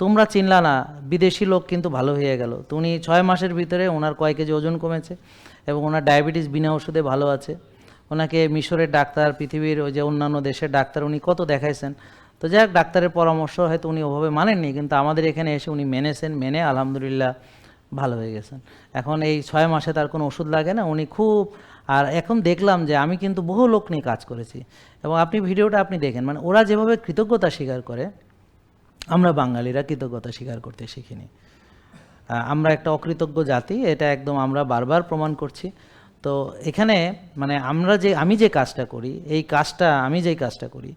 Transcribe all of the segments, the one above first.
তোমরা চিনলা না, বিদেশি লোক কিন্তু ভালো হয়ে গেল। তো উনি 6 মাসের ভিতরে ওনার কয় কেজি ওজন কমেছে এবং ওনার ডায়াবেটিস বিনা ওষুধে ভালো আছে। ওনাকে মিশরের ডাক্তার, পৃথিবীর ওই যে অন্যান্য দেশের ডাক্তার উনি কত দেখাইছেন। তো যাই হোক, ডাক্তারের পরামর্শ হয়তো উনি ওভাবে মানেননি, কিন্তু আমাদের এখানে এসে উনি মেনেছেন, মেনে আলহামদুলিল্লাহ ভালো হয়ে গেছেন। এখন এই 6 মাসে তার কোনো ওষুধ লাগে না, উনি খুব। আর এখন দেখলাম যে আমি কিন্তু বহু লোক নিয়ে কাজ করেছি এবং আপনি ভিডিওটা আপনি দেখেন, মানে ওরা যেভাবে কৃতজ্ঞতা স্বীকার করে, আমরা বাঙালিরা কৃতজ্ঞতা স্বীকার করতে শিখিনি। আমরা একটা অকৃতজ্ঞ জাতি, এটা একদম আমরা বারবার প্রমাণ করছি। তো এখানে মানে আমি যে কাজটা করি, আমি যেই কাজটা করি,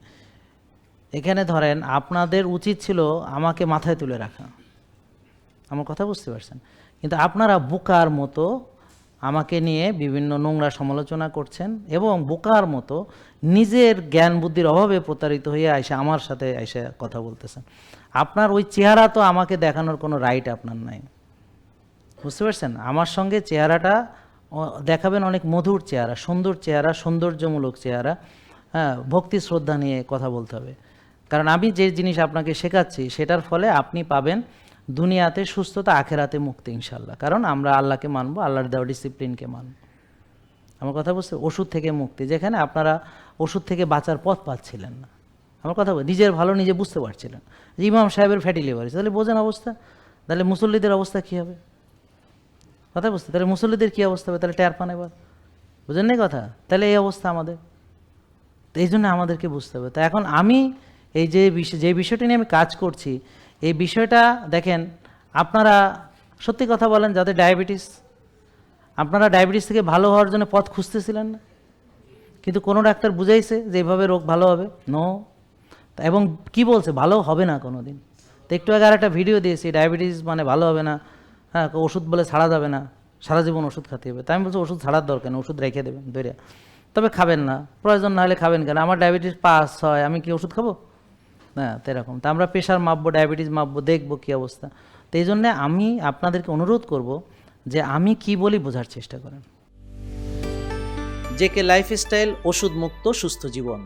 এখানে ধরেন আপনাদের উচিত ছিল আমাকে মাথায় তুলে রাখা। আমার কথা বুঝতে পারছেন? কিন্তু আপনারা বোকার মতো আমাকে নিয়ে বিভিন্ন নোংরা সমালোচনা করছেন এবং বোকার মতো নিজের জ্ঞান বুদ্ধির অভাবে প্রতারিত হয়ে আমার সাথে এসে কথা বলতেছেন। আপনার ওই চেহারা তো আমাকে দেখানোর কোনো রাইট আপনার নাই, বুঝতে পারছেন? আমার সঙ্গে চেহারাটা দেখাবেন, অনেক মধুর চেহারা, সুন্দর চেহারা, সৌন্দর্যমূলক চেহারা, হ্যাঁ, ভক্তি শ্রদ্ধা নিয়ে কথা বলতে হবে। কারণ আমি যে জিনিস আপনাকে শেখাচ্ছি সেটার ফলে আপনি পাবেন দুনিয়াতে সুস্থতা, আখেরাতে মুক্তি ইনশাল্লাহ। কারণ আমরা আল্লাহকে মানবো, আল্লাহর দেওয়া ডিসিপ্লিনকে মানব। আমার কথা বুঝতে, ওষুধ থেকে মুক্তি, যেখানে আপনারা ওষুধ থেকে বাঁচার পথ পাচ্ছিলেন না। আমার কথা বল, নিজের ভালো নিজে বুঝতে পারছিলেন যে ইমাম সাহেবের ফ্যাটি লিভার আছে, তাহলে বোঝেন অবস্থা। তাহলে মুসল্লিদের অবস্থা কী হবে? কথা বুঝতে, তাহলে মুসল্লিদের কী অবস্থা হবে? তাহলে টের পান এবার, বুঝেন না কথা? তাহলে এই অবস্থা আমাদের। তো এই জন্য আমাদেরকে বুঝতে হবে। তা এখন আমি এই যে বিষয়টি নিয়ে আমি কাজ করছি, এই বিষয়টা দেখেন, আপনারা সত্যি কথা বলেন, যাদের ডায়াবেটিস, আপনারা ডায়াবেটিস থেকে ভালো হওয়ার জন্য পথ খুঁজতেছিলেন না, কিন্তু কোনো ডাক্তার বুঝাইছে যে এইভাবে রোগ ভালো হবে? নো। এবং কি বলছে? ভালো হবে না কোনো দিন। তো একটু আগে আর একটা ভিডিও দিয়েছি, ডায়াবেটিস মানে ভালো হবে না, হ্যাঁ, ওষুধ বলে ছাড়া যাবে না, সারা জীবন ওষুধ খেতে হবে। তাই আমি বলছি ওষুধ ছাড়ার দরকার নেই, ওষুধ রেখে দেবেন ধরে, তবে খাবেন না, প্রয়োজন না হলে খাবেন কেন? আমার ডায়াবেটিস 5, 6, আমি কি ওষুধ খাবো? হ্যাঁ, তো এরকম। তা আমরা প্রেশার মাপবো, ডায়াবেটিস মাপবো, দেখবো কী অবস্থা। তো এই জন্যে আমি আপনাদেরকে অনুরোধ করব যে আমি কি বলি বোঝার চেষ্টা করেন। জেকে লাইফস্টাইল, ওষুধ মুক্ত সুস্থ জীবন।